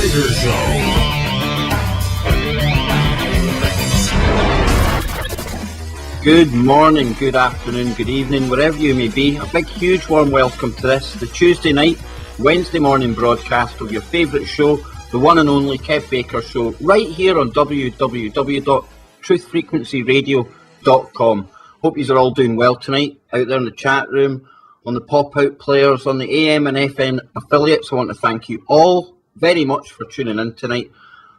Ferguson. Good morning, good afternoon, good evening, wherever you may be. A big, huge, warm welcome to this, the Tuesday night, Wednesday morning broadcast of your favourite show, the one and only Kev Baker Show, right here on www.truthfrequencyradio.com. Hope you are all doing well tonight, out there in the chat room, on the pop-out players, on the AM and FM affiliates. I want to thank you all very much for tuning in tonight.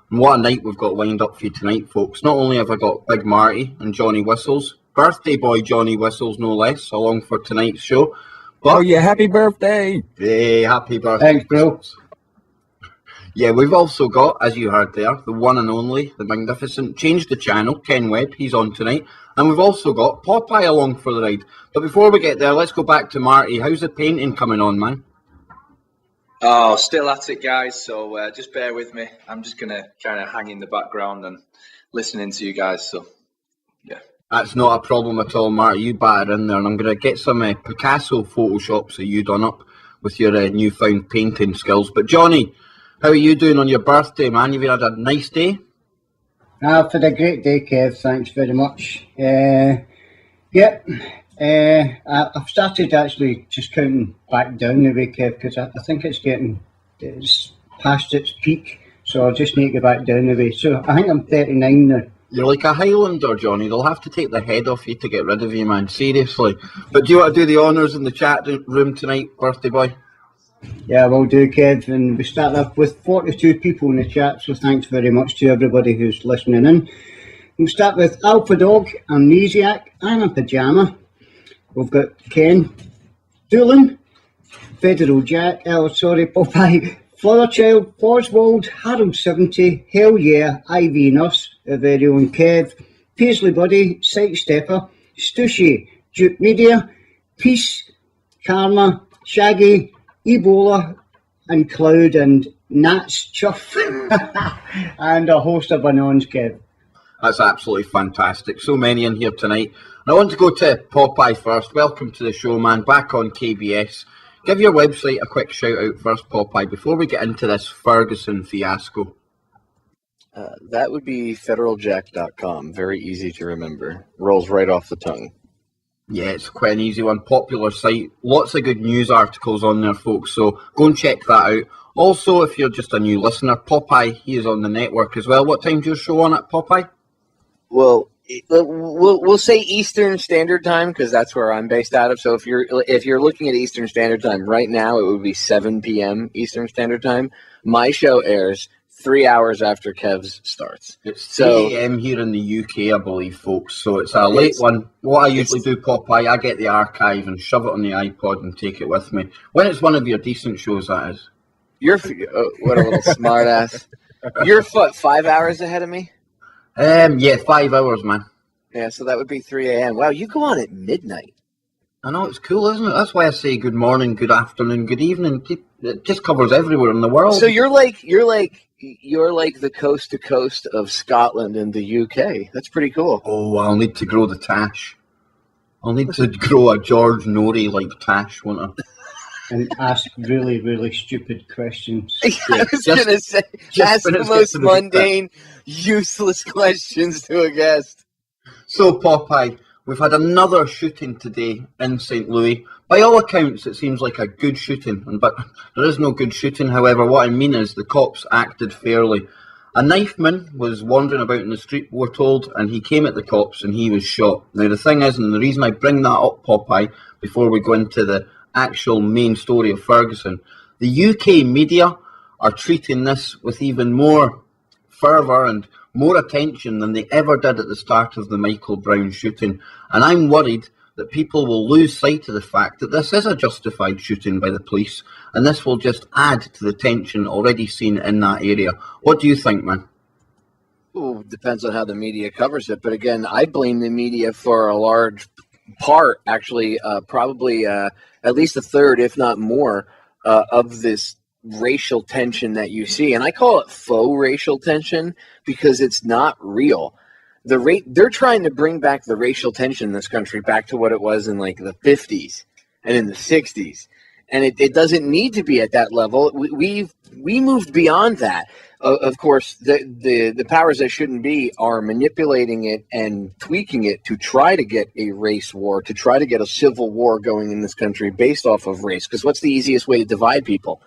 And what a night we've got lined up for you tonight, folks. Not only have I got Big Marty and Johnny Whistles, birthday boy Johnny Whistles no less, along for tonight's show. But, oh yeah, happy birthday! Hey, happy birthday. Thanks, bro. Yeah, we've also got, as you heard there, the one and only, the magnificent ChangeDaChannel, Ken Webb. He's on tonight. And we've also got Popeye along for the ride. But before we get there, let's go back to Marty. How's the painting coming on, man? Oh, still at it, guys. So just bear with me. I'm just going to kind of hang in the background and listening to you guys. So, yeah. That's not a problem at all, Marty. You batter in there. And I'm going to get some Picasso Photoshops of you done up with your newfound painting skills. But, Johnny, how are you doing on your birthday, man? You've had a nice day? I've had a great day, Kev. Thanks very much. I've started actually just counting back down the way, Kev, because I think it's past its peak, so I just need to get back down the way. So I think I'm 39 now. You're like a Highlander, Johnny. They'll have to take the head off you to get rid of you, man. Seriously. But do you want to do the honours in the chat room tonight, birthday boy? Yeah, we'll do, Kev. And we start off with 42 people in the chat, so thanks very much to everybody who's listening in. We'll start with Alpha Dog, Amnesiac, I'm in Pyjama. We've got Ken, Doolan, Federal Jack, Popeye, Flutterchild, Oswald, Harold 70, Hell Yeah, IV Nurse, our very own Kev, Paisley Buddy, Sidestepper, Stushy, Duke Media, Peace, Karma, Shaggy, Ebola, and Cloud, and Nats Chuff, and a host of anons, Kev. That's absolutely fantastic. So many in here tonight. And I want to go to Popeye first. Welcome to the show, man. Back on KBS. Give your website a quick shout out first, Popeye, before we get into this Ferguson fiasco. That would be federaljack.com. Very easy to remember. Rolls right off the tongue. Yeah, it's quite an easy one. Popular site. Lots of good news articles on there, folks. So go and check that out. Also, if you're just a new listener, Popeye, he is on the network as well. What time's your show on at, Popeye? Well, we'll say Eastern Standard Time because that's where I'm based out of. So if you're looking at Eastern Standard Time right now, it would be 7 p.m. Eastern Standard Time. My show airs 3 hours after Kev's starts. It's 3 a.m. here in the UK, I believe, folks. So it's a late one. What I usually do, Popeye, I get the archive and shove it on the iPod and take it with me. When it's one of your decent shows, that is. You're what a little smart ass. You're 5 hours ahead of me? Yeah, 5 hours, man. Yeah, so that would be 3 a.m. Wow, you go on at midnight. I know, it's cool, isn't it? That's why I say good morning, good afternoon, good evening. It just covers everywhere in the world. So you're like the coast to coast of Scotland and the UK. That's pretty cool. Oh, I'll need to grow the tash. I'll need to grow a George Norrie like tash, won't I? And ask really, really stupid questions. I was going to say, ask the most mundane, useless questions to a guest. So, Popeye, we've had another shooting today in St. Louis. By all accounts, it seems like a good shooting, but there is no good shooting. However, what I mean is the cops acted fairly. A knifeman was wandering about in the street, we're told, and he came at the cops and he was shot. Now, the thing is, and the reason I bring that up, Popeye, before we go into the actual main story of Ferguson, the UK media are treating this with even more fervour and more attention than they ever did at the start of the Michael Brown shooting. And I'm worried that people will lose sight of the fact that this is a justified shooting by the police, and this will just add to the tension already seen in that area. What do you think, man? Ooh, depends on how the media covers it. But again, I blame the media for a large part, actually, probably at least a third, if not more, of this racial tension that you see. And I call it faux racial tension because it's not real. They're trying to bring back the racial tension in this country back to what it was in like the 50s and in the 60s. and it doesn't need to be at that level. We moved beyond that. Of course, the powers that shouldn't be are manipulating it and tweaking it to try to get a race war, to try to get a civil war going in this country based off of race. Because what's the easiest way to divide people?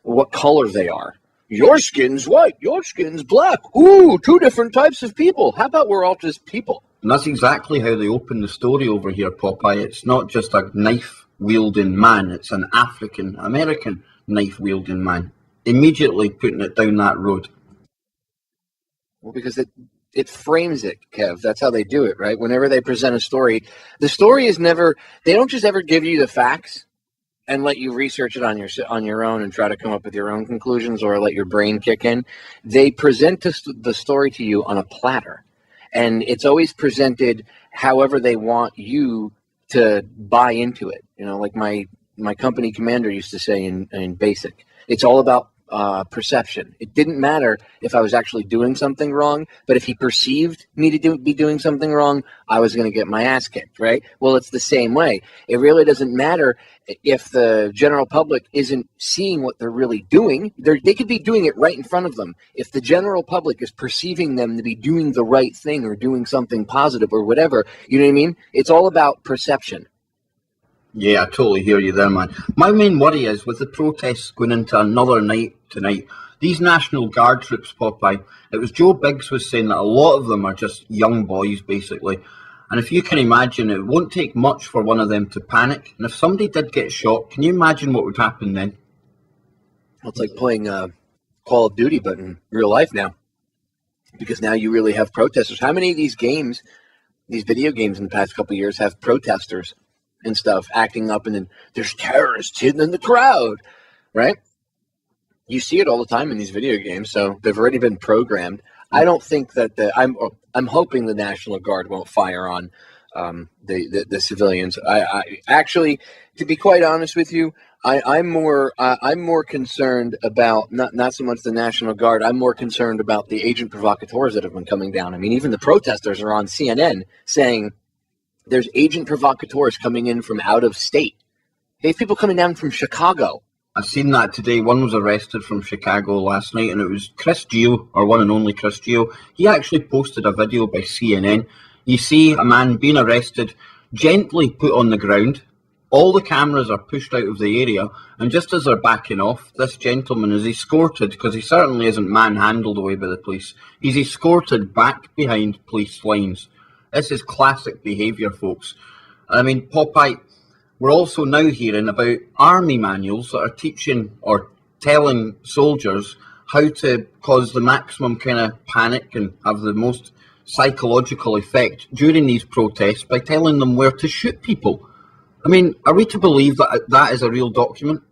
What color they are. Your skin's white, your skin's black. Ooh, two different types of people. How about we're all just people? And that's exactly how they open the story over here, Popeye. It's not just a knife-wielding man, it's an African-American knife-wielding man. Immediately putting it down that road. Well, because it frames it, Kev. That's how they do it, right? Whenever they present a story, the story is never, they don't just ever give you the facts and let you research it on your own and try to come up with your own conclusions or let your brain kick in. They present the story to you on a platter. And it's always presented however they want you to buy into it. You know, like my company commander used to say in basic, it's all about perception. It didn't matter if I was actually doing something wrong, but if he perceived me to be doing something wrong, I was going to get my ass kicked, right? Well, it's the same way. It really doesn't matter if the general public isn't seeing what they're really doing. They could be doing it right in front of them. If the general public is perceiving them to be doing the right thing or doing something positive or whatever, you know what I mean? It's all about perception. Yeah, I totally hear you there, man. My main worry is with the protests going into another night tonight, these National Guard troops, Popeye, it was Joe Biggs was saying that a lot of them are just young boys, basically. And if you can imagine, it won't take much for one of them to panic. And if somebody did get shot, can you imagine what would happen then? Well, it's like playing Call of Duty, but in real life now. Because now you really have protesters. How many of these games, these video games in the past couple of years have protesters and stuff acting up, and then there's terrorists hidden in the crowd, right? You see it all the time in these video games, so they've already been programmed. I don't think that I'm hoping the National Guard won't fire on the civilians. I actually, to be quite honest with you, I'm more concerned about not so much the National Guard. I'm more concerned about the agent provocateurs that have been coming down. I mean, even the protesters are on CNN saying there's agent provocateurs coming in from out of state. They have people coming down from Chicago. I've seen that today. One was arrested from Chicago last night, and it was Chris Geo, or one and only Chris Geo. He actually posted a video by CNN. You see a man being arrested, gently put on the ground. All the cameras are pushed out of the area, and just as they're backing off, this gentleman is escorted, because he certainly isn't manhandled away by the police. He's escorted back behind police lines. This is classic behaviour, folks. I mean, Popeye, we're also now hearing about army manuals that are teaching or telling soldiers how to cause the maximum kind of panic and have the most psychological effect during these protests by telling them where to shoot people. I mean, are we to believe that that is a real document?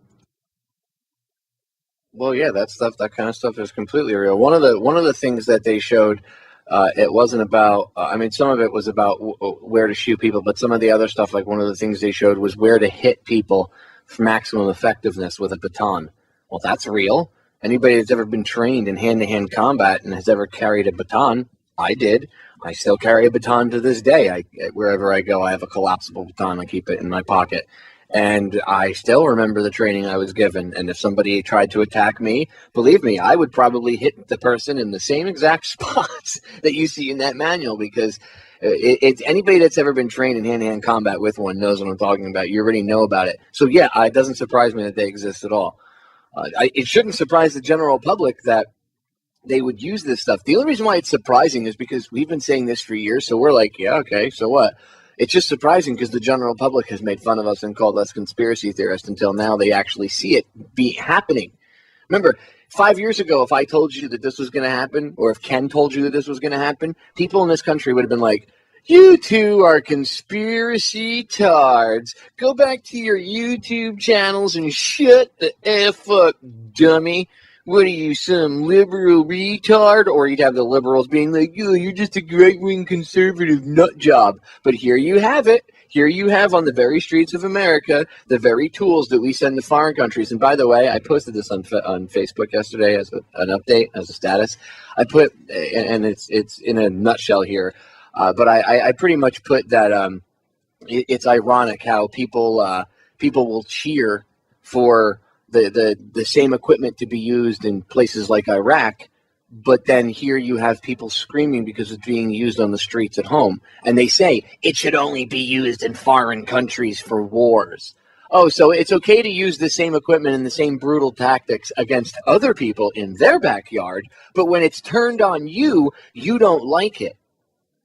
Well, yeah, that kind of stuff is completely real. One of the things that they showed, it wasn't about, I mean, some of it was about where to shoot people, but some of the other stuff, like one of the things they showed was where to hit people for maximum effectiveness with a baton. Well, that's real. Anybody that's ever been trained in hand-to-hand combat and has ever carried a baton, I did. I still carry a baton to this day. Wherever I go, I have a collapsible baton. I keep it in my pocket. And I still remember the training I was given. And if somebody tried to attack me, believe me, I would probably hit the person in the same exact spots that you see in that manual, because it's anybody that's ever been trained in hand-to-hand combat with one knows what I'm talking about. You already know about it. So yeah, it doesn't surprise me that they exist at all. It shouldn't surprise the general public that they would use this stuff. The only reason why it's surprising is because we've been saying this for years. So we're like, yeah, okay, so what? It's just surprising because the general public has made fun of us and called us conspiracy theorists until now they actually see it be happening. Remember, 5 years ago, if I told you that this was going to happen, or if Ken told you that this was going to happen, people in this country would have been like, you two are conspiracy tards. Go back to your YouTube channels and shut the F up, dummy. What are you, some liberal retard? Or you'd have the liberals being like, oh, you're just a right-wing conservative nut job. But here you have it. Here you have on the very streets of America the very tools that we send to foreign countries. And by the way, I posted this on Facebook yesterday as an update, as a status. I put, and it's in a nutshell here, but I pretty much put that it's ironic how people will cheer for the same equipment to be used in places like Iraq, but then here you have people screaming because it's being used on the streets at home. And they say it should only be used in foreign countries for wars. Oh, so it's okay to use the same equipment and the same brutal tactics against other people in their backyard, but when it's turned on you, you don't like it.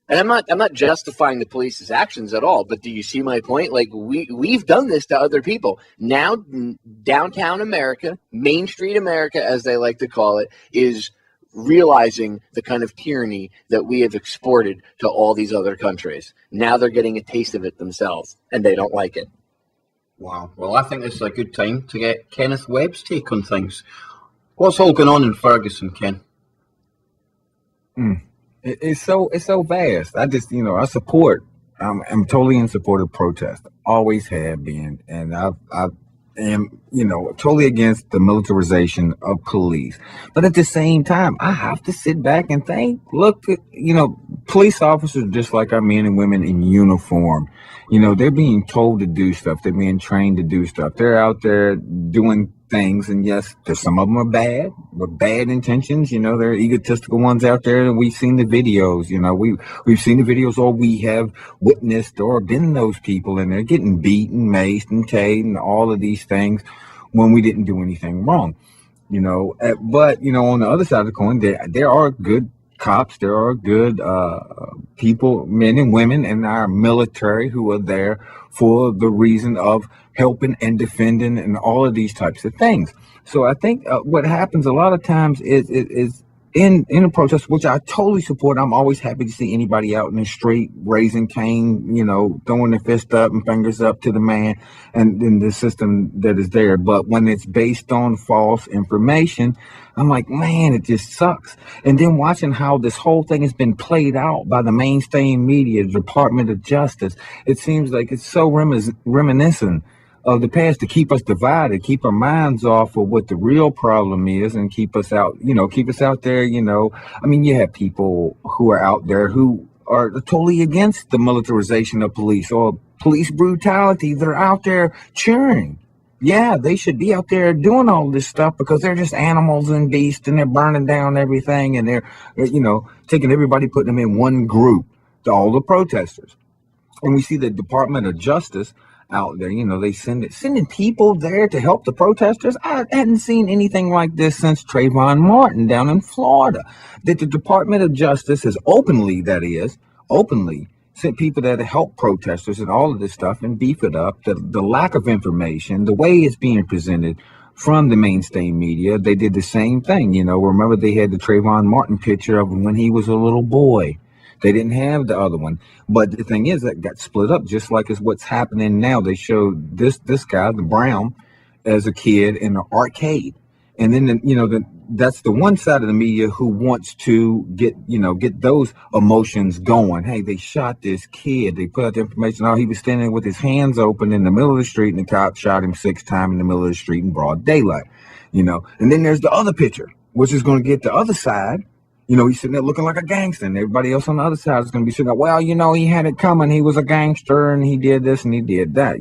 And I'm not justifying the police's actions at all, but do you see my point? Like, we've done this to other people. Now, downtown America, Main Street America, as they like to call it, is realizing the kind of tyranny that we have exported to all these other countries. Now they're getting a taste of it themselves, and they don't like it. Wow. Well, I think this is a good time to get Kenneth Webb's take on things. What's all going on in Ferguson, Ken? It's so vast. I just, I support. I'm totally in support of protest. Always have been, and I am, totally against the militarization of police. But at the same time, I have to sit back and think. Look, police officers, just like our men and women in uniform, they're being told to do stuff. They're being trained to do stuff. They're out there doing things, and yes, there's some of them are bad, with bad intentions. There are egotistical ones out there, and we've seen the videos. We've seen the videos, or we have witnessed or been those people, and they're getting beaten, maced, and tased, and all of these things when we didn't do anything wrong. But on the other side of the coin, there are good cops, there are good people, men and women in our military who are there for the reason of helping and defending and all of these types of things. So I think what happens a lot of times is in a protest, which I totally support. I'm always happy to see anybody out in the street raising cane, throwing their fist up and fingers up to the man and in the system that is there. But when it's based on false information, I'm like, man, it just sucks. And then watching how this whole thing has been played out by the mainstream media, the Department of Justice, it seems like it's so reminiscent of the past to keep us divided, keep our minds off of what the real problem is, and keep us out there. You have people who are out there who are totally against the militarization of police or police brutality. They're out there cheering. Yeah, they should be out there doing all this stuff because they're just animals and beasts, and they're burning down everything, and they're, taking everybody, putting them in one group, to all the protesters. And we see the Department of Justice out there, they sending people there to help the protesters. I hadn't seen anything like this since Trayvon Martin down in Florida. That the Department of Justice has openly sent people there to help protesters and all of this stuff and beef it up. The lack of information, the way it's being presented from the mainstream media, they did the same thing. Remember they had the Trayvon Martin picture of when he was a little boy. They didn't have the other one. But the thing is, that got split up, just like is what's happening now. They showed this guy, the Brown, as a kid in an arcade. And then, that's the one side of the media who wants to get those emotions going. Hey, they shot this kid. They put out the information. Oh, he was standing with his hands open in the middle of the street, and the cop shot him 6 times in the middle of the street in broad daylight. And then there's the other picture, which is going to get the other side. He's sitting there looking like a gangster, and everybody else on the other side is going to be sitting there, well, he had it coming. He was a gangster, and he did this, and he did that,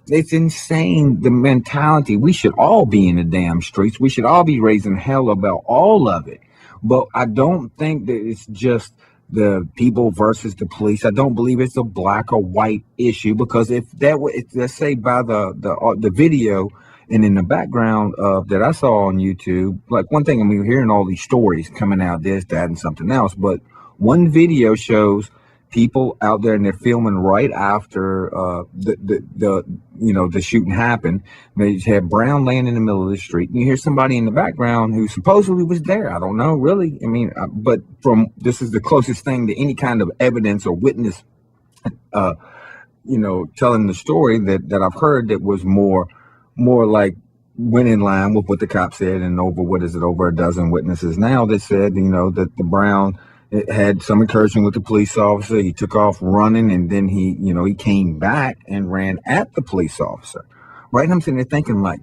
It's insane, the mentality. We should all be in the damn streets. We should all be raising hell about all of it. But I don't think that it's just the people versus the police. I don't believe it's a black or white issue, because if that were, let's say by the video, and in the background that I saw on YouTube, like one thing, we're hearing all these stories coming out, this, that, and something else. But one video shows people out there, and they're filming right after the shooting happened. They had Brown laying in the middle of the street, and you hear somebody in the background who supposedly was there. I don't know, really. But this is the closest thing to any kind of evidence or witness, telling the story that I've heard that was more like went in line with what the cop said, and over a dozen witnesses now that said, that the Brown had some encouragement with the police officer. He took off running, and then he came back and ran at the police officer. Right? And I'm sitting there thinking, like,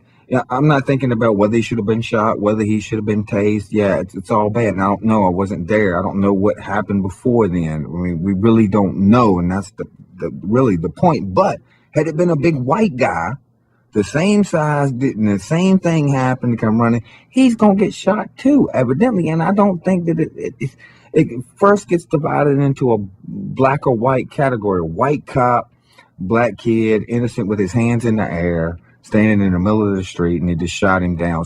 I'm not thinking about whether he should have been shot, whether he should have been tased. Yeah, it's all bad. And I don't know. I wasn't there. I don't know what happened before then. We really don't know, and that's really the point. But had it been a big white guy the same size did, and the same thing happened to come running, he's gonna get shot too, evidently. And I don't think that it first gets divided into a black or white category. White cop, black kid, innocent with his hands in the air, standing in the middle of the street, and they just shot him down,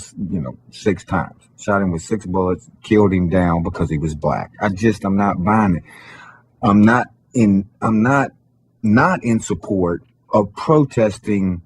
6 times. Shot him with 6 bullets, killed him down because he was black. I'm not buying it. I'm not in support of protesting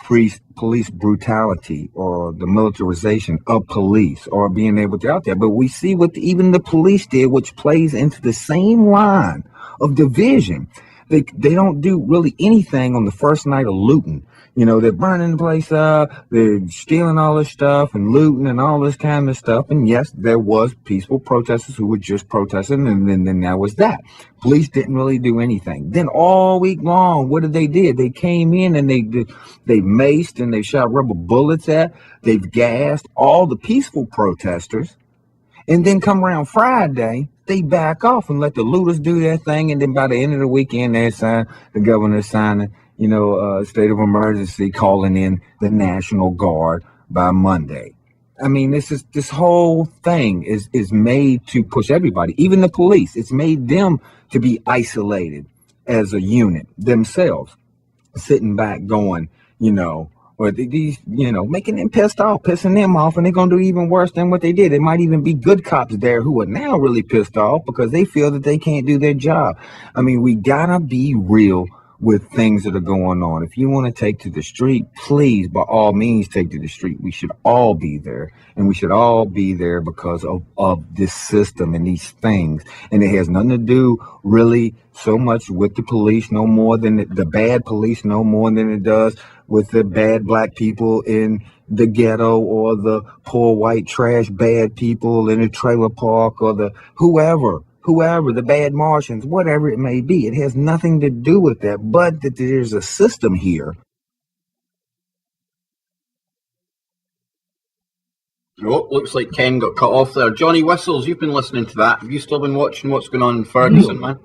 police brutality or the militarization of police or being able to out there. But we see what even the police did, which plays into the same line of division. They don't do really anything on the first night of looting. They're burning the place up, they're stealing all this stuff and looting and all this kind of stuff. And yes, there was peaceful protesters who were just protesting, and then that was that. Police didn't really do anything. Then all week long, what did they do? They came in and they maced and they shot rubber bullets they've gassed all the peaceful protesters. And then come around Friday, they back off and let the looters do their thing. And then by the end of the weekend, the governor signing, state of emergency, calling in the National Guard by Monday. I mean, this whole thing is made to push everybody, even the police. It's made them to be isolated as a unit themselves, sitting back going, or these, making them pissing them off, and they're going to do even worse than what they did. There might even be good cops there who are now really pissed off because they feel that they can't do their job. I mean, we gotta be real with things that are going on. If you want to take to the street, please, by all means, take to the street. We should all be there, and we should all be there because of this system and these things. And it has nothing to do really so much with the police, no more than the bad police, no more than it does with the bad black people in the ghetto or the poor white trash bad people in a trailer park or the whoever, the bad Martians, whatever it may be. It has nothing to do with that, but that there's a system here. Oh, looks like Ken got cut off there. Johnny Whistles, you've been listening to that. Have you still been watching what's going on in Ferguson, man?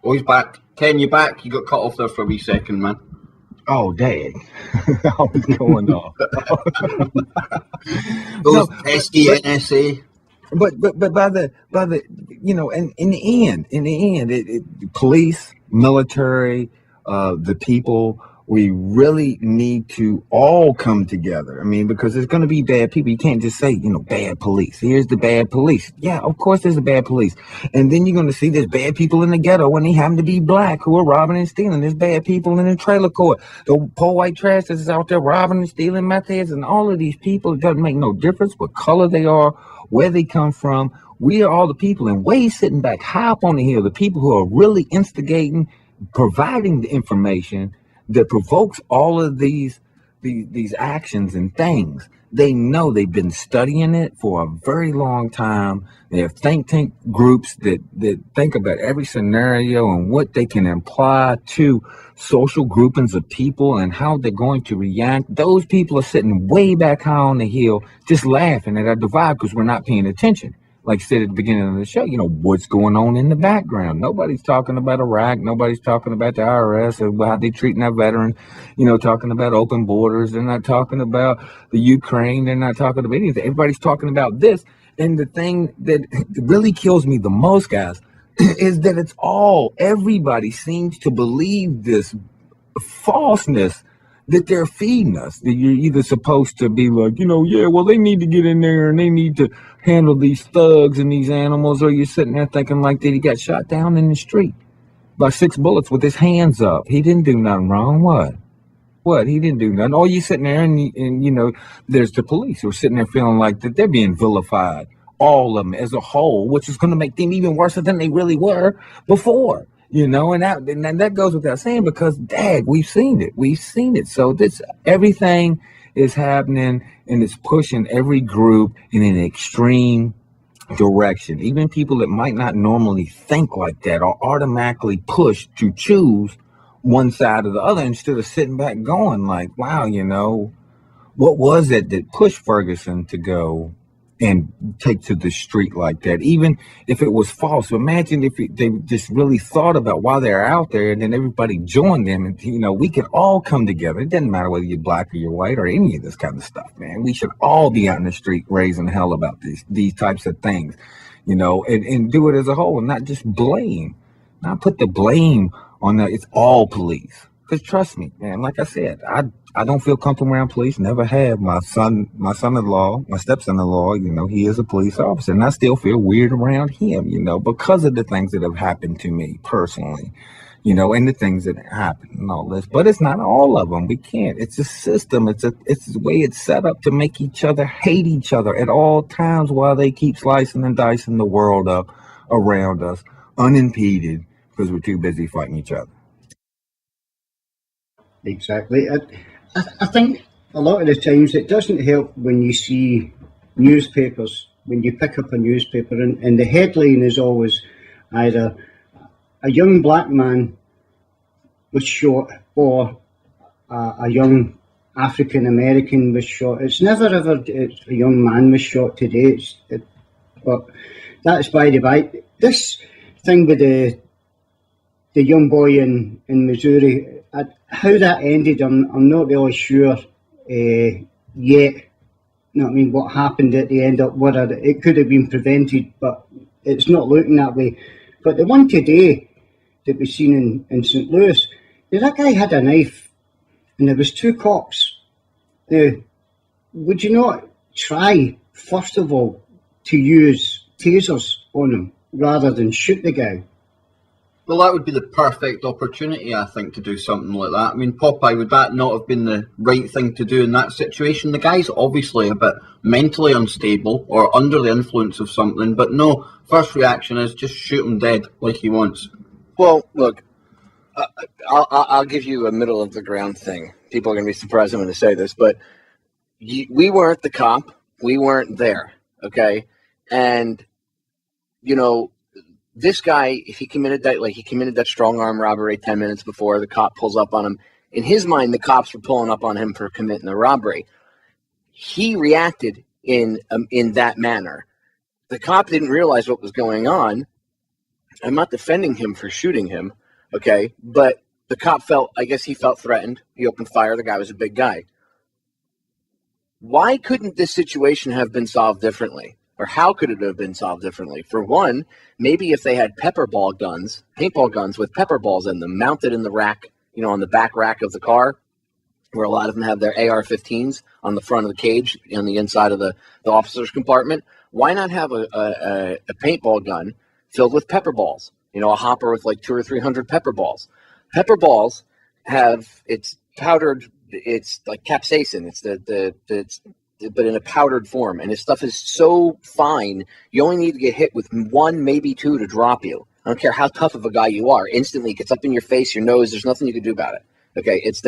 Oh, he's back. Ken, you back? You got cut off there for a wee second, man. Oh, dang. What's going on? Those pesky NSA. But by the and in the end, police, military, the people, we really need to all come together. I mean, because there's going to be bad people. You can't just say, bad police. Here's the bad police. Yeah, of course there's a bad police. And then you're going to see there's bad people in the ghetto when they happen to be black who are robbing and stealing. There's bad people in the trailer court. The poor white trash that's out there robbing and stealing meth heads, and all of these people. It doesn't make no difference what color they are, where they come from. We are all the people, and way sitting back high up on the hill, the people who are really instigating, providing the information that provokes all of these actions and things. They know, they've been studying it for a very long time. They have think tank groups that think about every scenario and what they can apply to social groupings of people and how they're going to react. Those people are sitting way back high on the hill just laughing at our divide because we're not paying attention. Like I said at the beginning of the show, what's going on in the background. Nobody's talking about Iraq. Nobody's talking about the IRS or how they're treating our veterans, talking about open borders. They're not talking about the Ukraine. They're not talking about anything. Everybody's talking about this. And the thing that really kills me the most, guys, is that everybody seems to believe this falseness that they're feeding us, that you're either supposed to be like, well, they need to get in there and they need to handle these thugs and these animals, or you're sitting there thinking like that he got shot down in the street by 6 bullets with his hands up. He didn't do nothing wrong. What? He didn't do nothing. Oh, you sitting there and there's the police who are sitting there feeling like that they're being vilified, all of them as a whole, which is going to make them even worse than they really were before. And that goes without saying because, dang, we've seen it. So everything is happening, and it's pushing every group in an extreme direction. Even people that might not normally think like that are automatically pushed to choose one side or the other instead of sitting back going like, wow, what was it that pushed Ferguson to go and take to the street like that, even if it was false. Imagine if they just really thought about why they're out there, and then everybody joined them, and we could all come together. It doesn't matter whether you're black or you're white or any of this kind of stuff, man. We should all be out in the street raising hell about these types of things, and do it as a whole, and not just blame, not put the blame on it's all police. Because trust me, man, like I said, I don't feel comfortable around police. Never have. My son-in-law, my stepson-in-law, he is a police officer, and I still feel weird around him, because of the things that have happened to me personally, and the things that happen and all this. But it's not all of them. We can't. It's a system. It's the way it's set up to make each other hate each other at all times, while they keep slicing and dicing the world up around us unimpeded because we're too busy fighting each other. Exactly. I think a lot of the times it doesn't help when you see newspapers, when you pick up a newspaper and the headline is always either a young black man was shot or a young African American was shot. It's never ever it's a young man was shot today. But that's by the by. This thing with the young boy in Missouri, how that ended, I'm not really sure yet. What happened at the end of whether it could have been prevented, but it's not looking that way. But the one today that we've seen in St. Louis, that guy had a knife, and there was 2 cops. Now, would you not try, first of all, to use tasers on him rather than shoot the guy? Well, that would be the perfect opportunity, I think, to do something like that. I mean, Popeye, would that not have been the right thing to do in that situation? The guy's obviously a bit mentally unstable or under the influence of something, but no, first reaction is just shoot him dead like he wants. Well, look, I'll give you a middle of the ground thing. People are going to be surprised I'm going to say this, but we weren't the cop. We weren't there, okay? And, this guy, if he committed that strong arm robbery 10 minutes before the cop pulls up on him, in his mind, the cops were pulling up on him for committing the robbery. He reacted in that manner. The cop didn't realize what was going on. I'm not defending him for shooting him, okay? But the cop felt threatened. He opened fire. The guy was a big guy. Why couldn't this situation have been solved differently? Or how could it have been solved differently? For one, maybe if they had paintball guns with pepper balls in them, mounted in the rack, on the back rack of the car, where a lot of them have their AR-15s on the front of the cage, on the inside of the officer's compartment. Why not have a paintball gun filled with pepper balls? A hopper with like 200 or 300 pepper balls. Pepper balls it's powdered, it's like capsaicin. It's but in a powdered form, and this stuff is so fine, you only need to get hit with 1, maybe 2 to drop you. I don't care how tough of a guy you are. Instantly, it gets up in your face, your nose. There's nothing you can do about it. Okay, it's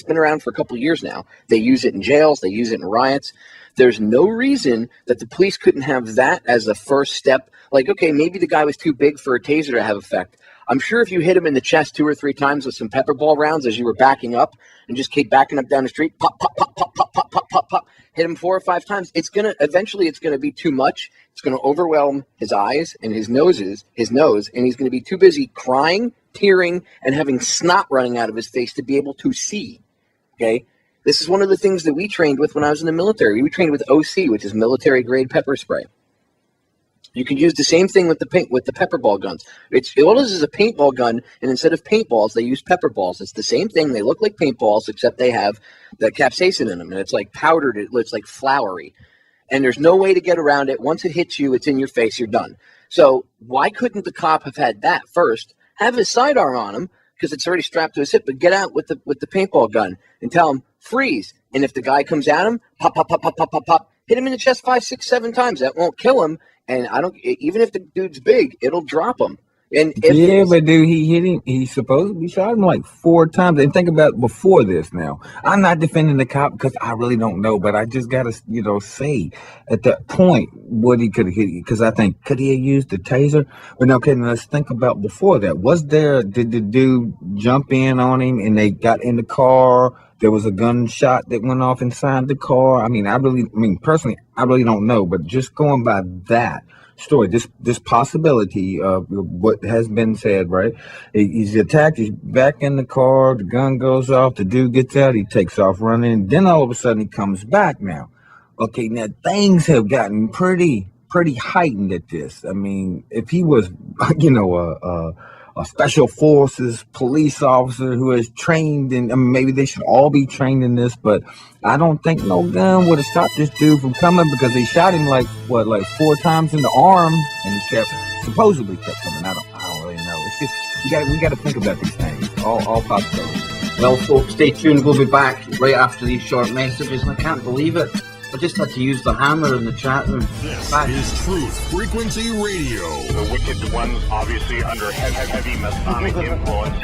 been around for a couple of years now. They use it in jails. They use it in riots. There's no reason that the police couldn't have that as a first step. Like, okay, maybe the guy was too big for a taser to have effect. I'm sure if you hit him in the chest 2 or 3 times with some pepper ball rounds as you were backing up and just keep backing up down the street, pop, pop, pop, pop, pop, pop, pop, pop, pop, hit him 4 or 5 times, eventually it's gonna be too much. It's gonna overwhelm his eyes and his nose, and he's gonna be too busy crying, tearing, and having snot running out of his face to be able to see. Okay? This is one of the things that we trained with when I was in the military. We trained with OC, which is military grade pepper spray. You can use the same thing with the pepper ball guns. All it is a paintball gun, and instead of paintballs, they use pepper balls. It's the same thing. They look like paintballs, except they have the capsaicin in them, and it's like powdered. It looks like floury, and there's no way to get around it. Once it hits you, it's in your face. You're done. So why couldn't the cop have had that first? Have his sidearm on him because it's already strapped to his hip, but get out with the paintball gun and tell him freeze. And if the guy comes at him, pop, pop, pop, pop, pop, pop, pop, hit him in the chest 5, 6, 7 times. That won't kill him. And even if the dude's big, it'll drop him. And if Yeah, but dude, he hit him. He supposedly shot him like 4 times. And think about before this. Now, I'm not defending the cop because I really don't know, but I just gotta, say at that point what he could have hit. Because I think could he have used the taser? But no, okay, let's think about before that. Did the dude jump in on him and they got in the car? There was a gunshot that went off inside the car. Personally, I really don't know. But just going by that story, this possibility of what has been said, right? He's attacked, he's back in the car, the gun goes off, the dude gets out, he takes off running, and then all of a sudden he comes back now. Okay, now things have gotten pretty heightened at this. I mean, if he was, a special forces police officer who is trained in, maybe they should all be trained in this, but I don't think no gun would have stopped this dude from coming because they shot him like 4 times in the arm and he supposedly kept coming. I don't really know. It's just, we got to think about these things, all possibilities. Well, folks, stay tuned. We'll be back right after these short messages. And I can't believe it. I just had to use the hammer in the chat room. This is Truth Frequency Radio. The wicked ones obviously under heavy Masonic influence.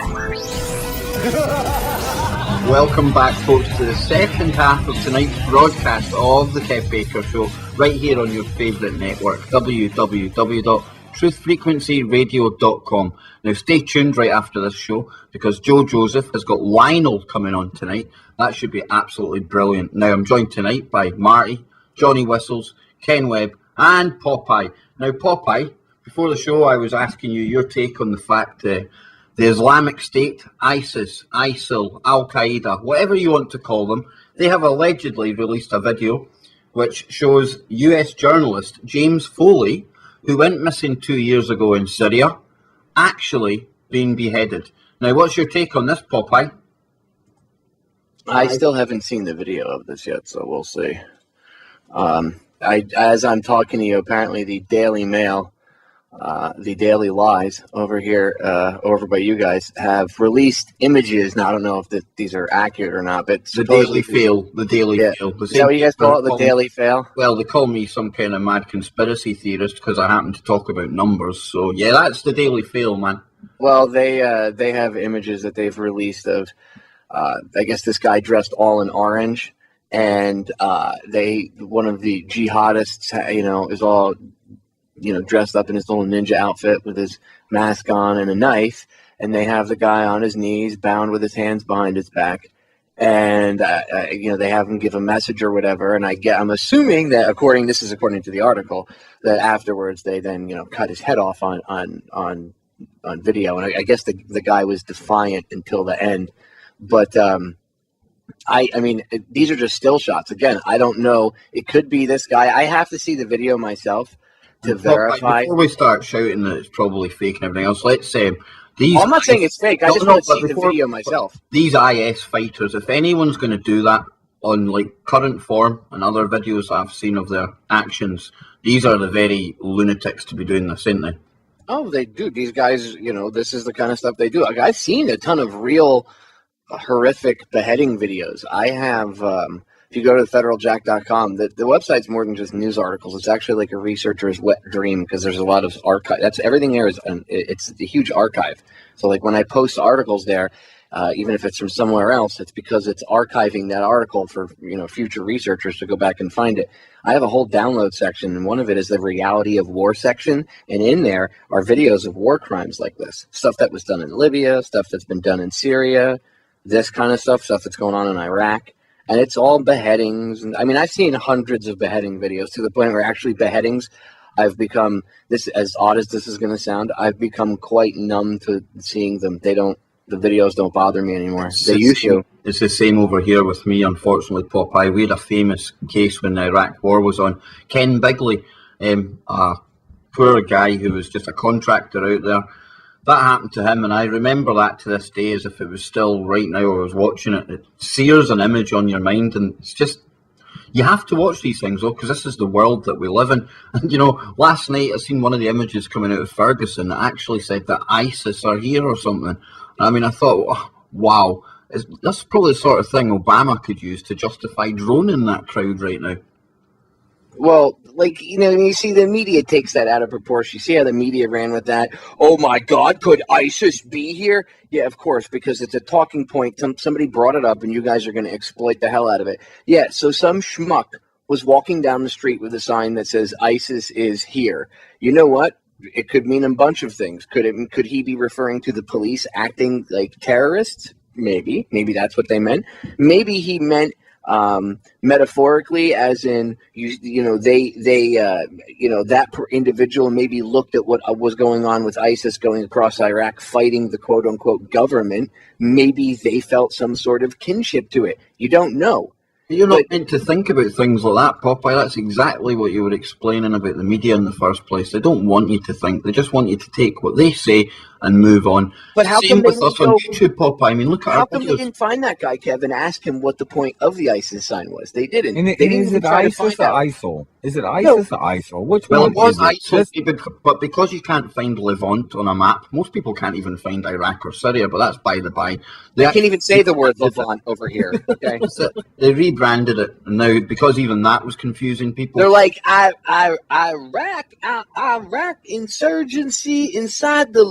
Welcome back, folks, to the second half of tonight's broadcast of the Kev Baker Show, right here on your favourite network, www.truthfrequencyradio.com. Now, stay tuned right after this show, because Joe Joseph has got Lionel coming on tonight. That should be absolutely brilliant. Now, I'm joined tonight by Marty, Johnny Whistles, Ken Webb, and Popeye. Now, Popeye, before the show, I was asking you your take on the fact that the Islamic State, ISIS, ISIL, Al-Qaeda, whatever you want to call them, they have allegedly released a video which shows US journalist James Foley, who went missing 2 years ago in Syria, actually being beheaded. Now, what's your take on this, Popeye? I still haven't seen the video of this yet, so we'll see. As I'm talking to you, apparently the Daily Mail, the Daily Lies over here, over by you guys, have released images. Now, I don't know if these are accurate or not, but the Daily Fail. The Daily Fail. Is that what you guys call it, the Daily Fail? Well, they call me some kind of mad conspiracy theorist because I happen to talk about numbers. So, yeah, that's the Daily Fail, man. Well, they have images that they've released of, I guess, this guy dressed all in orange, and one of the jihadists, is all, dressed up in his little ninja outfit with his mask on and a knife, and they have the guy on his knees, bound with his hands behind his back, and they have him give a message or whatever. And I'm assuming that according to the article, that afterwards they then cut his head off on video, and I guess the guy was defiant until the end. But I mean, these are just still shots. Again, I don't know. It could be this guy. I have to see the video myself to verify. Before we start shouting that it's probably fake and everything else, let's say these. I'm not saying it's fake. I just want to see the video myself. These IS fighters, if anyone's going to do that on current form and other videos I've seen of their actions, these are the very lunatics to be doing this, ain't they? Oh, they do. These guys, this is the kind of stuff they do. I've seen a ton of real horrific beheading videos. I have, if you go to federaljack.com, the website's more than just news articles. It's actually like a researcher's wet dream, because there's a lot of archive. Everything there is, it's a huge archive. So like when I post articles there, even if it's from somewhere else, it's because it's archiving that article for future researchers to go back and find it. I have a whole download section, and one of it is the reality of war section, and in there are videos of war crimes like this, stuff that was done in Libya, stuff that's been done in Syria, this kind of stuff that's going on in Iraq, and it's all beheadings. And I mean, I've seen hundreds of beheading videos, to the point where actually beheadings, I've become, this, as odd as this is going to sound, I've become quite numb to seeing them. The videos don't bother me anymore. They used to. It's the same over here with me, unfortunately, Popeye. We had a famous case when the Iraq war was on. Ken Bigley, a poor guy who was just a contractor out there. That happened to him, and I remember that to this day as if it was still right now I was watching it. It sears an image on your mind, and it's just, you have to watch these things, though, because this is the world that we live in. And, last night I seen one of the images coming out of Ferguson that actually said that ISIS are here or something. I mean, I thought, oh, wow, that's probably the sort of thing Obama could use to justify droning that crowd right now. Well, like, you see the media takes that out of proportion. You see how the media ran with that? Oh my God, could ISIS be here? Yeah, of course, because it's a talking point. Somebody brought it up, and you guys are going to exploit the hell out of it. Yeah, so some schmuck was walking down the street with a sign that says ISIS is here. You know what? It could mean a bunch of things. Could he be referring to the police acting like terrorists? Maybe that's what they meant. Maybe he meant metaphorically, as in that individual maybe looked at what was going on with ISIS going across Iraq, fighting the quote unquote government. Maybe they felt some sort of kinship to it. You don't know. You're not meant to think about things like that, Popeye. That's exactly what you were explaining about the media in the first place. They don't want you to think. They just want you to take what they say and move on. But how Same come with us on YouTube, Popeye. I mean, look at how our come videos. they didn't find that guy, Kev, and ask him what the point of the ISIS sign was? They didn't. And they didn't is even it try to ISIS find or out. ISIL? Is it ISIS or ISIL? Which Well, one it was is it? ISIL, but because you can't find Levant on a map, most people can't even find Iraq or Syria, but that's by the by. They can't even say the word Levant over here. Okay? They rebranded it now because even that was confusing people. They're like, Iraq insurgency inside the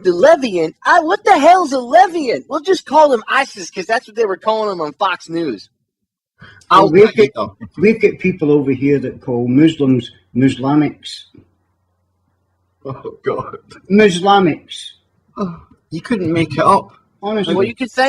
Levant. What the hell's a Levant? We'll just call them ISIS because that's what they were calling them on Fox News. We've got people over here that call Muslims Muslimics. Oh, God. Muslimics. Oh, you couldn't make it up. Honestly. Well,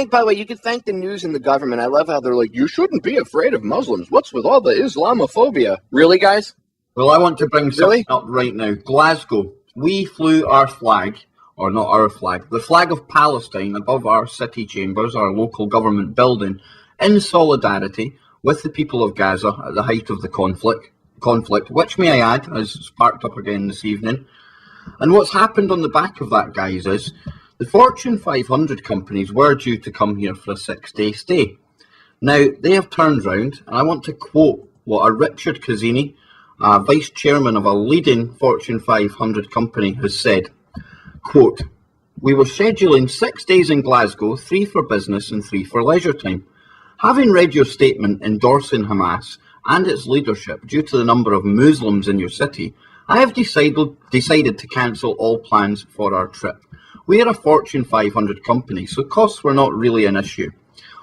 by the way, you could thank the news and the government. I love how they're like, you shouldn't be afraid of Muslims. What's with all the Islamophobia? Really, guys? Well, I want to bring something up right now. Glasgow. We flew our flag, or not our flag, the flag of Palestine above our city chambers, our local government building, in solidarity with the people of Gaza at the height of the conflict, which, may I add, has sparked up again this evening. And what's happened on the back of that, guys, is the Fortune 500 companies were due to come here for a 6-day stay. Now, they have turned round, and I want to quote what a Richard Cazzini, vice chairman of a leading Fortune 500 company, has said. Quote, "We were scheduling 6 days in Glasgow, 3 for business and 3 for leisure time. Having read your statement endorsing Hamas and its leadership due to the number of Muslims in your city, I have decided to cancel all plans for our trip. We are a Fortune 500 company, so costs were not really an issue.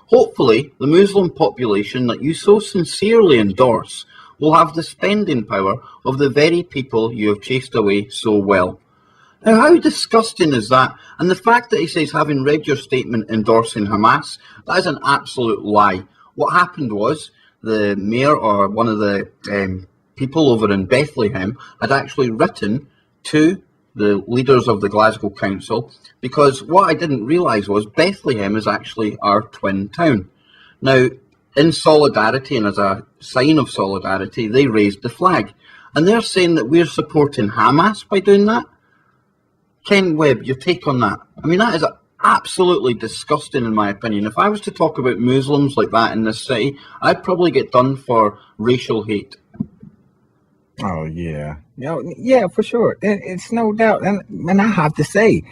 Hopefully, the Muslim population that you so sincerely endorse will have the spending power of the very people you have chased away so well." Now, how disgusting is that? And the fact that he says, having read your statement endorsing Hamas, that is an absolute lie. What happened was the mayor or one of the people over in Bethlehem had actually written to the leaders of the Glasgow Council, because what I didn't realise was Bethlehem is actually our twin town. Now, in solidarity and as a sign of solidarity, they raised the flag. And they're saying that we're supporting Hamas by doing that? Ken Webb, your take on that? I mean, that is absolutely disgusting in my opinion. If I was to talk about Muslims like that in this city, I'd probably get done for racial hate. Oh, yeah. Yeah, for sure. It's no doubt. And I have to say,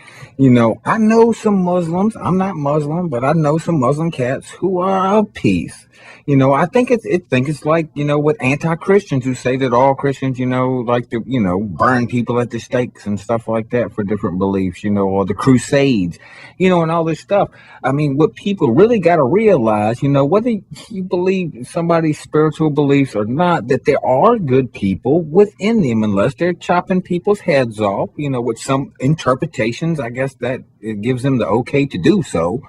I know some Muslims. I'm not Muslim, but I know some Muslim cats who are of peace. I think it's like, with anti-Christians who say that all Christians, like to, burn people at the stakes and stuff like that for different beliefs, or the crusades, and all this stuff. I mean, what people really got to realize, whether you believe somebody's spiritual beliefs or not, that there are good people within them, unless they're chopping people's heads off, with some interpretations, I guess that it gives them the okay to do so.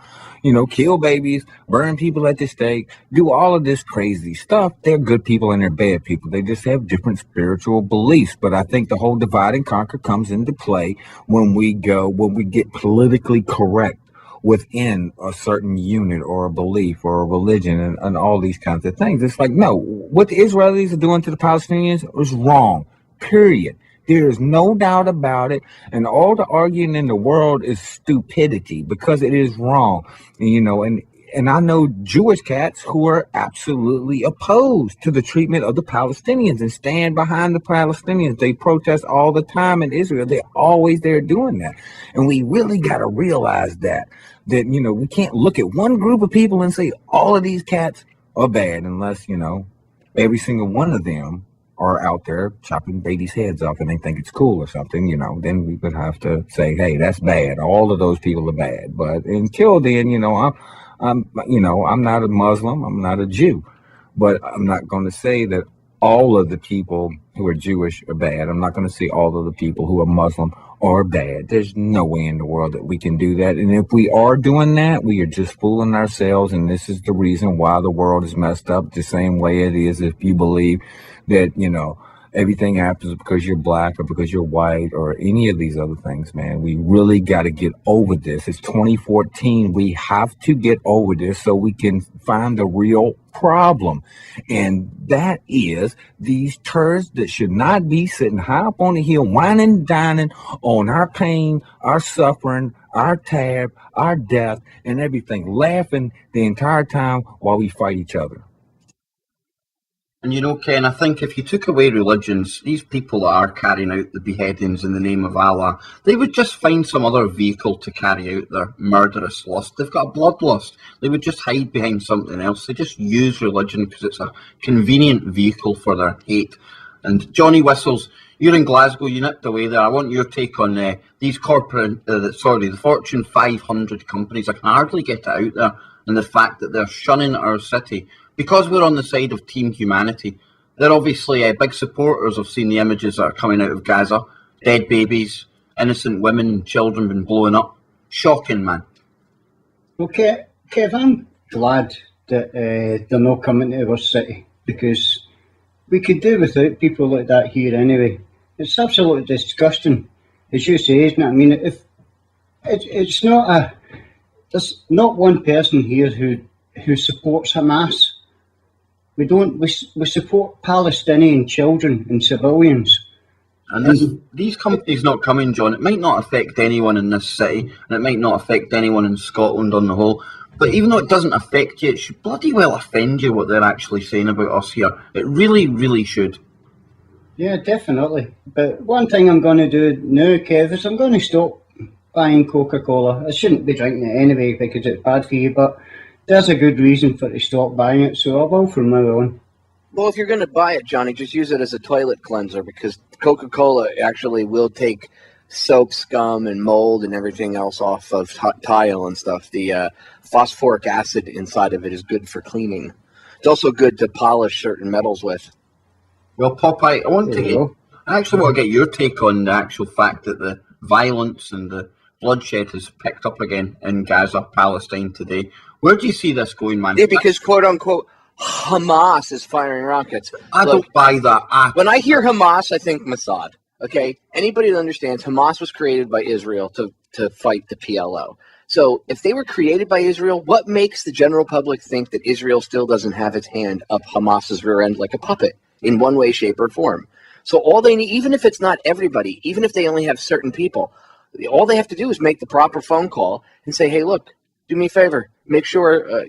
Kill babies, burn people at the stake, do all of this crazy stuff. They're good people and they're bad people. They just have different spiritual beliefs. But I think the whole divide and conquer comes into play when we get politically correct within a certain unit or a belief or a religion and all these kinds of things. It's like, no, what the Israelis are doing to the Palestinians is wrong, period. There is no doubt about it, and all the arguing in the world is stupidity because it is wrong, and I know Jewish cats who are absolutely opposed to the treatment of the Palestinians and stand behind the Palestinians. They protest all the time in Israel. They're always there doing that, and we really got to realize that we can't look at one group of people and say all of these cats are bad unless every single one of them are out there chopping babies' heads off and they think it's cool or something, you know, then we would have to say, hey, that's bad. All of those people are bad. But until then, you know, I'm not a Muslim. I'm not a Jew. But I'm not going to say that all of the people who are Jewish are bad. I'm not going to say all of the people who are Muslim are bad. There's no way in the world that we can do that. And if we are doing that, we are just fooling ourselves. And this is the reason why the world is messed up the same way it is if you believe that, you know, everything happens because you're black or because you're white or any of these other things, man. We really got to get over this. It's 2014. We have to get over this so we can find the real problem. And that is these turds that should not be sitting high up on the hill, whining and dining on our pain, our suffering, our tab, our death, and everything, laughing the entire time while we fight each other. And you know, Ken, I think if you took away religions, these people that are carrying out the beheadings in the name of Allah, they would just find some other vehicle to carry out their murderous lust. They've got a bloodlust. They would just hide behind something else. They just use religion because it's a convenient vehicle for their hate. And Johnny Whistles, you're in Glasgow, you nipped away there. I want your take on these the Fortune 500 companies. I can hardly get it out there, and the fact that they're shunning our city because we're on the side of Team Humanity. They're obviously big supporters of seeing the images that are coming out of Gaza. Dead babies, innocent women and children been blown up. Shocking, man. Okay, Kev, I'm glad that they're not coming to our city because we could do without people like that here anyway. It's absolutely disgusting, as you say, isn't it? I mean, if it's not there's not one person here who supports Hamas. We support Palestinian children and civilians. And these companies not coming, John, it might not affect anyone in this city, and it might not affect anyone in Scotland on the whole, but even though it doesn't affect you, it should bloody well offend you what they're actually saying about us here. It really, really should. Yeah, definitely. But one thing I'm going to do now, Kev, is I'm going to stop buying Coca-Cola. I shouldn't be drinking it anyway because it's bad for you, but there's a good reason for to stop buying it, so I will from now on. Well, if you're going to buy it, Johnny, just use it as a toilet cleanser because Coca-Cola actually will take soap, scum, and mold and everything else off of tile and stuff. The phosphoric acid inside of it is good for cleaning. It's also good to polish certain metals with. Well, Popeye, I actually want to get your take on the actual fact that the violence and the bloodshed has picked up again in Gaza, Palestine today. Where do you see this going, man? Yeah, because quote-unquote Hamas is firing rockets. I don't buy that. When I hear Hamas, I think Mossad. Okay? Anybody that understands, Hamas was created by Israel to fight the PLO. So if they were created by Israel, what makes the general public think that Israel still doesn't have its hand up Hamas's rear end like a puppet in one way, shape, or form? So all they need, even if it's not everybody, even if they only have certain people, all they have to do is make the proper phone call and say, hey, look, do me a favor. Make sure,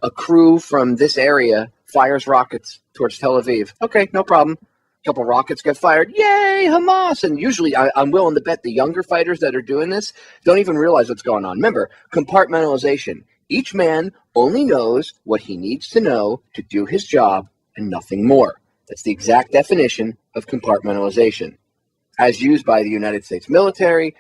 a crew from this area fires rockets towards Tel Aviv. Okay, no problem. A couple rockets get fired. Yay, Hamas! And usually I'm willing to bet the younger fighters that are doing this don't even realize what's going on. Remember, compartmentalization. Each man only knows what he needs to know to do his job and nothing more. That's the exact definition of compartmentalization, as used by the United States military,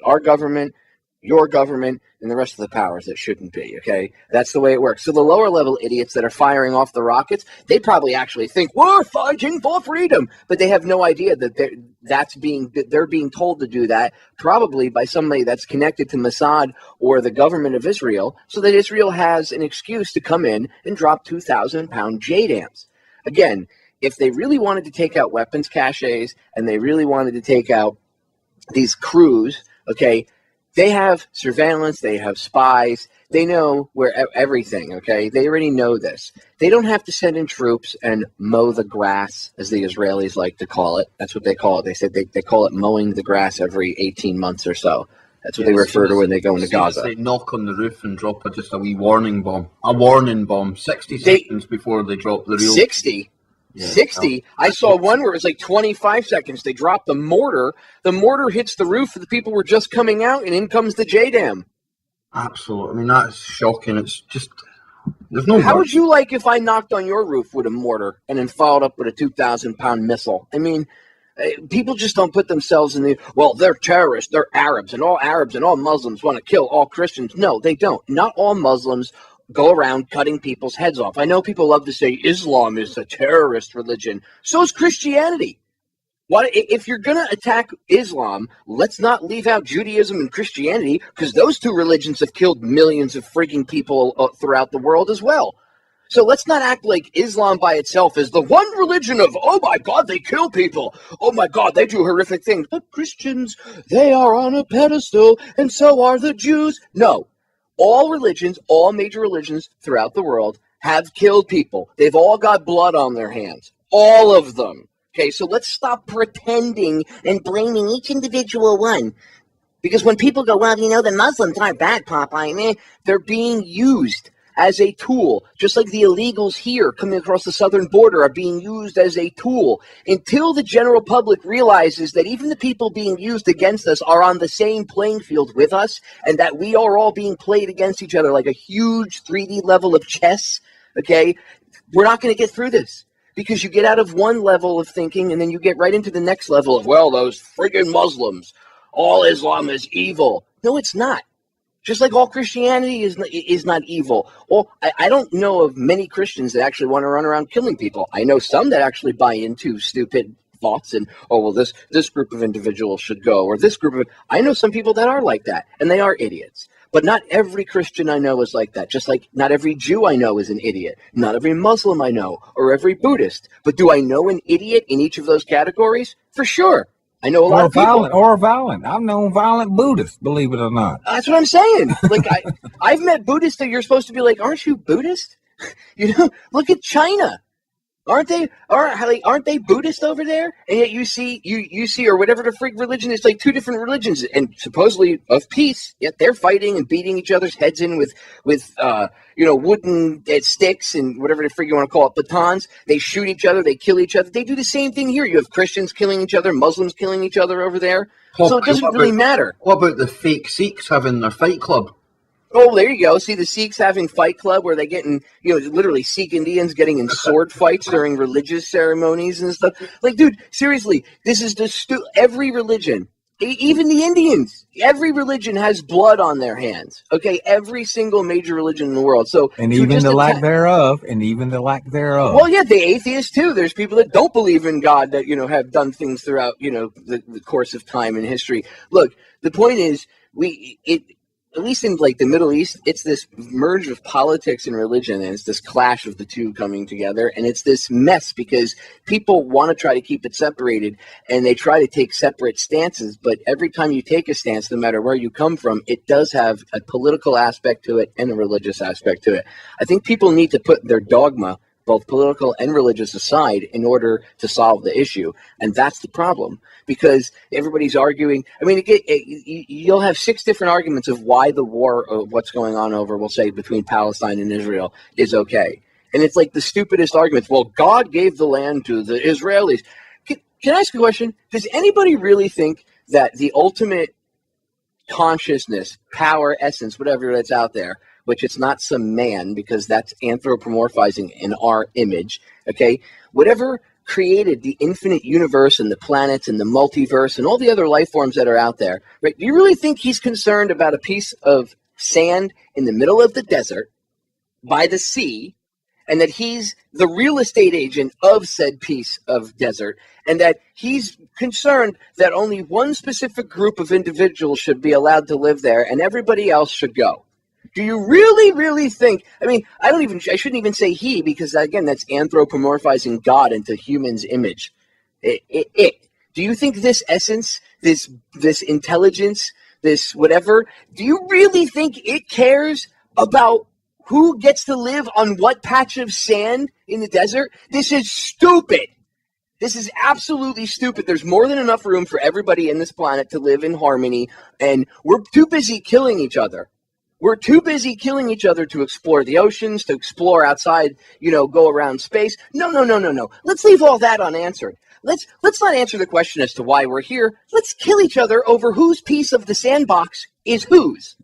our government, your government, and the rest of the powers that shouldn't be, okay? That's the way it works. So the lower level idiots that are firing off the rockets, they probably actually think, we're fighting for freedom, but they have no idea that they're being told to do that probably by somebody that's connected to Mossad or the government of Israel, so that Israel has an excuse to come in and drop 2,000-pound JDAMs. Again, if they really wanted to take out weapons caches and they really wanted to take out these crews, okay, they have surveillance, they have spies, they know where everything, okay? They already know this. They don't have to send in troops and mow the grass, as the Israelis like to call it. That's what they call it. They said they call it mowing the grass every 18 months or so. That's what they refer to when they go into Gaza. They knock on the roof and drop just a wee warning bomb. A warning bomb, 60 seconds before they drop the real... 60? Yeah. 60. I saw one where it was like 25 seconds. They dropped the mortar. The mortar hits the roof. The people were just coming out, and in comes the JDAM. Absolutely. I mean, that's shocking. It's just There's no How word. would you like if I knocked on your roof with a mortar and then followed up with a 2,000-pound missile? I mean, people just don't put themselves in the, well, they're terrorists, they're Arabs and all Muslims want to kill all Christians. No, they don't. Not all Muslims go around cutting people's heads off. I know people love to say Islam is a terrorist religion. So is Christianity. If you're going to attack Islam, let's not leave out Judaism and Christianity, because those two religions have killed millions of freaking people throughout the world as well. So let's not act like Islam by itself is the one religion of, oh my God, they kill people. Oh my God, they do horrific things. But Christians, they are on a pedestal, and so are the Jews. No, all religions, all major religions throughout the world have killed people. They've all got blood on their hands. All of them. Okay, so let's stop pretending and blaming each individual one. Because when people go, well, you know, the Muslims aren't bad, Popeye, they're being used as a tool, just like the illegals here coming across the southern border are being used as a tool. Until the general public realizes that even the people being used against us are on the same playing field with us, and that we are all being played against each other like a huge 3D level of chess, okay, we're not going to get through this. Because you get out of one level of thinking and then you get right into the next level of, well, those friggin' Muslims, all Islam is evil. No, it's not. Just like all Christianity is not evil. Or I don't know of many Christians that actually want to run around killing people. I know some that actually buy into stupid thoughts and, oh, well, this group of individuals should go, or this group of, I know some people that are like that, and they are idiots. But not every Christian I know is like that, just like not every Jew I know is an idiot, not every Muslim I know, or every Buddhist. But do I know an idiot in each of those categories? For sure. I know a lot of people. Or violent. I've known violent Buddhists, believe it or not. That's what I'm saying. Like, I've met Buddhists that you're supposed to be like, aren't you Buddhist? You know, look at China. Aren't they Buddhist over there? And yet you see, or whatever the freak religion is, like two different religions, and supposedly of peace. Yet they're fighting and beating each other's heads in with wooden sticks and whatever the freak you want to call it, batons. They shoot each other, they kill each other. They do the same thing here. You have Christians killing each other, Muslims killing each other over there. So it doesn't really matter. What about the fake Sikhs having their fight club? Oh, there you go. See the Sikhs having Fight Club where they getting, literally Sikh Indians getting in sword fights during religious ceremonies and stuff. Like, dude, seriously, this is every religion, even the Indians, every religion has blood on their hands. Okay, every single major religion in the world. So, and even the lack thereof, Well, yeah, the atheists too. There's people that don't believe in God that have done things throughout the course of time and history. Look, the point is at least in like the Middle East, it's this merge of politics and religion, and it's this clash of the two coming together, and it's this mess because people want to try to keep it separated, and they try to take separate stances, but every time you take a stance, no matter where you come from, it does have a political aspect to it and a religious aspect to it. I think people need to put their dogma, both political and religious, aside in order to solve the issue, and that's the problem. Because everybody's arguing. I mean, you'll have 6 different arguments of why the war, of what's going on over, we'll say, between Palestine and Israel is okay. And it's like the stupidest arguments. Well, God gave the land to the Israelis. Can I ask a question? Does anybody really think that the ultimate consciousness, power, essence, whatever that's out there, which it's not some man, because that's anthropomorphizing in our image, okay? Whatever created the infinite universe and the planets and the multiverse and all the other life forms that are out there, right? Do you really think he's concerned about a piece of sand in the middle of the desert by the sea, and that he's the real estate agent of said piece of desert, and that he's concerned that only one specific group of individuals should be allowed to live there and everybody else should go? Do you really, really think, I mean, I shouldn't even say he, because again, that's anthropomorphizing God into humans' image. Do you think this essence, this intelligence, this whatever, do you really think it cares about who gets to live on what patch of sand in the desert? This is stupid. This is absolutely stupid. There's more than enough room for everybody in this planet to live in harmony, and we're too busy killing each other. We're too busy killing each other to explore the oceans, to explore outside, go around space. No. Let's leave all that unanswered. Let's not answer the question as to why we're here. Let's kill each other over whose piece of the sandbox is whose.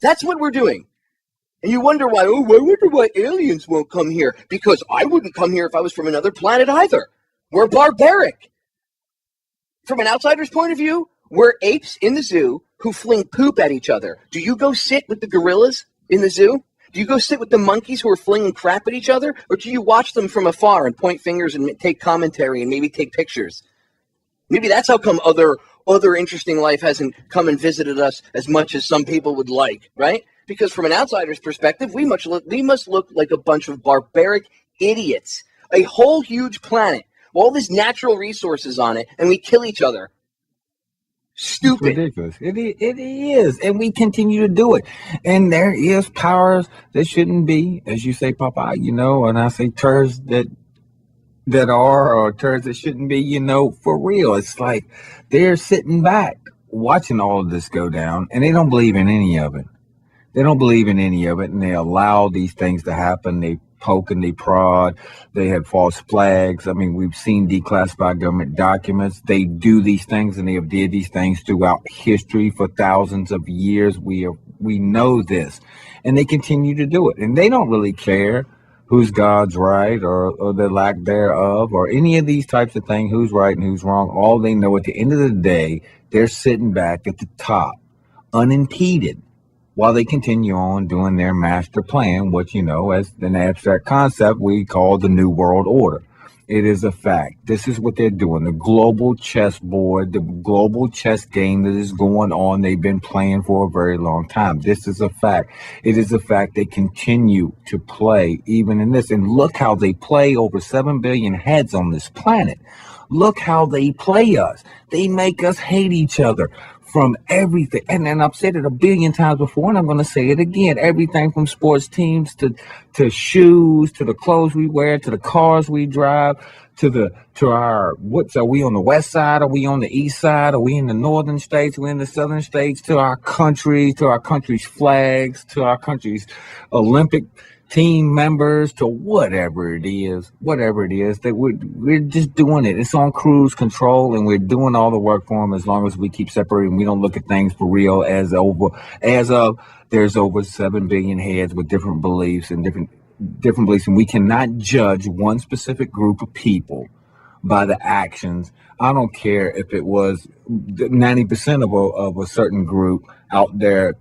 That's what we're doing. And you wonder why, I wonder why aliens won't come here. Because I wouldn't come here if I was from another planet either. We're barbaric. From an outsider's point of view, we're apes in the zoo who fling poop at each other. Do you go sit with the gorillas in the zoo? Do you go sit with the monkeys who are flinging crap at each other? Or do you watch them from afar and point fingers and take commentary and maybe take pictures? Maybe that's how come other interesting life hasn't come and visited us as much as some people would like, right? Because from an outsider's perspective, we must look like a bunch of barbaric idiots. A whole huge planet, all these natural resources on it, and we kill each other. Stupid. It's ridiculous. It is, and we continue to do it. And there is powers that shouldn't be, as you say, Popeye, and I say turds that are, or turds that shouldn't be, for real. It's like they're sitting back watching all of this go down, and they don't believe in any of it. They don't believe in any of it, and they allow these things to happen. They poke and they prod. They have false flags. I mean, we've seen declassified government documents. They do these things, and they have did these things throughout history for thousands of years. We know this, and they continue to do it. And they don't really care who's God's right or the lack thereof or any of these types of things, who's right and who's wrong. All they know at the end of the day, they're sitting back at the top, unimpeded, while they continue on doing their master plan, which, as an abstract concept, we call the New World Order. It is a fact. This is what they're doing. The global chessboard, the global chess game that is going on, they've been playing for a very long time. This is a fact. It is a fact they continue to play even in this. And look how they play over 7 billion heads on this planet. Look how they play us. They make us hate each other. From everything, and I've said it a billion times before, and I'm going to say it again. Everything from sports teams to shoes, to the clothes we wear, to the cars we drive, to our are we on the west side? Are we on the east side? Are we in the northern states? Are we in the southern states? To our countries flags, to our country's Olympic team members, to whatever it is that we're just doing it. It's on cruise control, and we're doing all the work for them as long as we keep separating. We don't look at things for real as of there's over 7 billion heads with different beliefs and different beliefs, and we cannot judge one specific group of people by the actions. I don't care if it was 90% of a certain group out there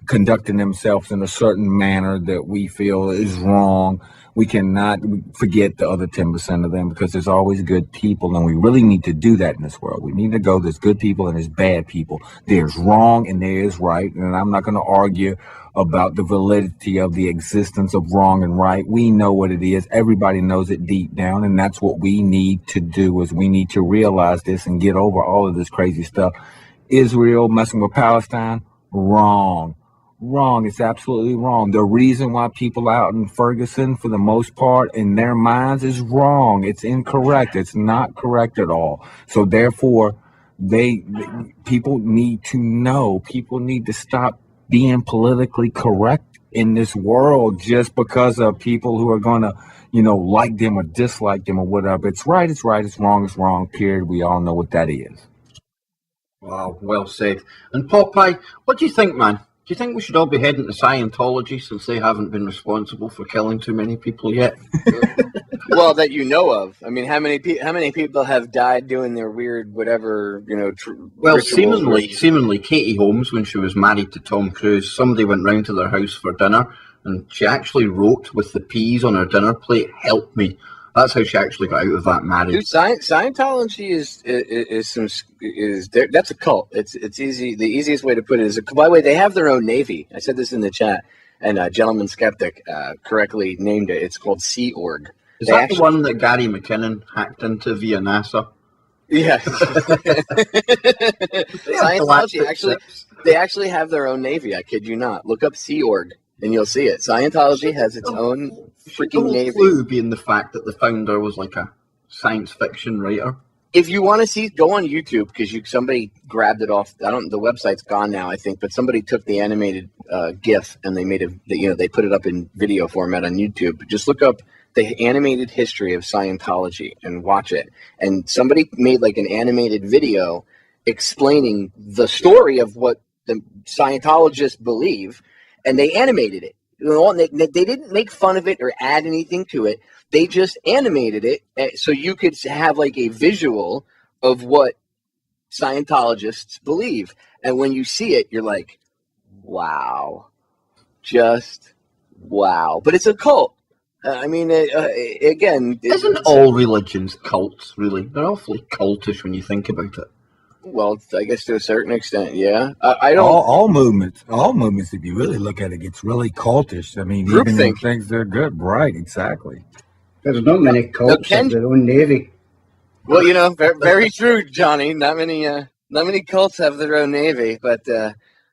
conducting themselves in a certain manner that we feel is wrong. We cannot forget the other 10% of them, because there's always good people, and we really need to do that in this world. We need to go, there's good people and there's bad people. There's wrong and there is right, and I'm not going to argue about the validity of the existence of wrong and right. We know what it is. Everybody knows it deep down, and that's what we need to do, is we need to realize this and get over all of this crazy stuff. Israel messing with Palestine, wrong. Wrong. It's absolutely wrong. The reason why people out in Ferguson, for the most part, in their minds, is wrong. It's incorrect. It's not correct at all. So therefore, people need to know. People need to stop being politically correct in this world just because of people who are going to, like them or dislike them or whatever. It's right. It's right. It's wrong. Period. We all know what that is. Wow, well said. And Popeye, what do you think, man? Do you think we should all be heading to Scientology, since they haven't been responsible for killing too many people yet? Well, that you know of. I mean, how many people have died doing their weird whatever, Well, seemingly Katie Holmes, when she was married to Tom Cruise, somebody went round to their house for dinner, and she actually wrote with the peas on her dinner plate, "Help me." That's how she actually got out of that marriage. Dude, Scientology that's a cult. It's easy. The easiest way to put it is, by the way, they have their own navy. I said this in the chat, and Gentleman Skeptic correctly named it. It's called Sea Org. Is that the one that Gary McKinnon hacked into via NASA? Yeah. Scientology they actually have their own navy. I kid you not. Look up Sea Org, and you'll see it. Scientology has its own freaking navy. Clue being the fact that the founder was like a science fiction writer. If you want to see, go on YouTube, because somebody grabbed it off. The website's gone now, I think, but somebody took the animated GIF and they made they put it up in video format on YouTube. Just look up the animated history of Scientology and watch it. And somebody made like an animated video explaining the story of what the Scientologists believe, and they animated it. They didn't make fun of it or add anything to it. They just animated it so you could have like a visual of what Scientologists believe. And when you see it, you're like, wow, just wow. But it's a cult. I mean, again, isn't all religions cults? Really, they're awfully cultish when you think about it. Well, I guess to a certain extent, yeah. I don't. All movements. If you really look at it, gets really cultish. I mean, even in things that are good, right? Exactly. There's not many cults of their own navy. Well, you know, very true, Johnny. Not many cults have their own navy, but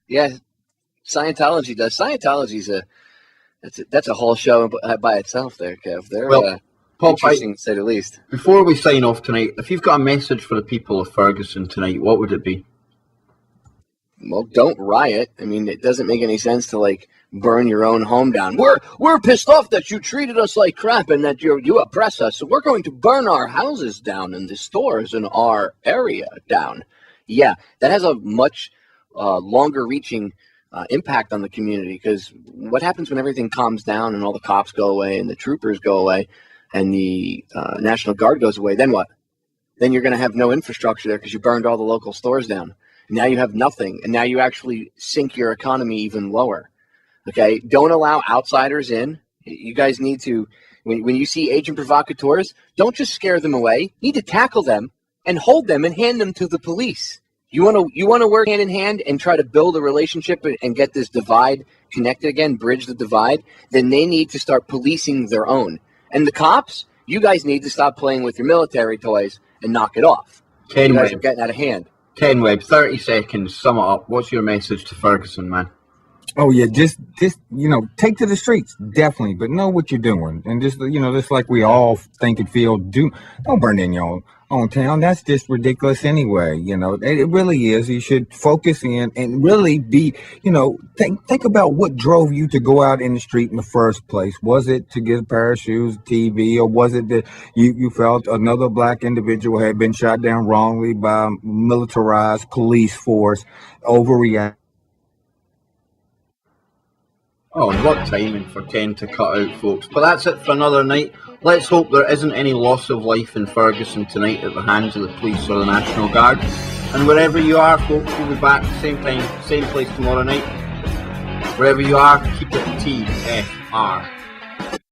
yeah, Scientology does. Scientology's that's a whole show by itself, there, Kev. They're interesting, to say the least. Before we sign off tonight, if you've got a message for the people of Ferguson tonight, what would it be? Well, don't riot. I mean, it doesn't make any sense to like burn your own home down. We're pissed off that you treated us like crap and that you oppress us, so we're going to burn our houses down and the stores in our area down. Yeah, that has a much longer reaching impact on the community, because what happens when everything calms down and all the cops go away and the troopers go away and the National Guard goes away? Then what? Then you're going to have no infrastructure there because you burned all the local stores down. Now you have nothing, and now you actually sink your economy even lower. Okay, don't allow outsiders in. You guys need to, when you see agent provocateurs, don't just scare them away. You need to tackle them and hold them and hand them to the police. You want to work hand in hand and try to build a relationship and get this divide connected again, bridge the divide. Then they need to start policing their own. And the cops, you guys need to stop playing with your military toys and knock it off. You guys are getting out of hand. Ken Webb, 30 seconds, sum it up. What's your message to Ferguson, man? Oh yeah, just take to the streets, definitely, but know what you're doing, and just just like we all think and feel, don't burn in your own town. That's just ridiculous anyway. It really is. You should focus in and really be, think about what drove you to go out in the street in the first place. Was it to get a pair of shoes, TV, or was it that you felt another black individual had been shot down wrongly by a militarized police force? Overreact. Oh, and what timing for Ken to cut out, folks. But that's it for another night. Let's hope there isn't any loss of life in Ferguson tonight at the hands of the police or the National Guard. And wherever you are, folks, we'll be back same time, same place tomorrow night. Wherever you are, keep it TFR.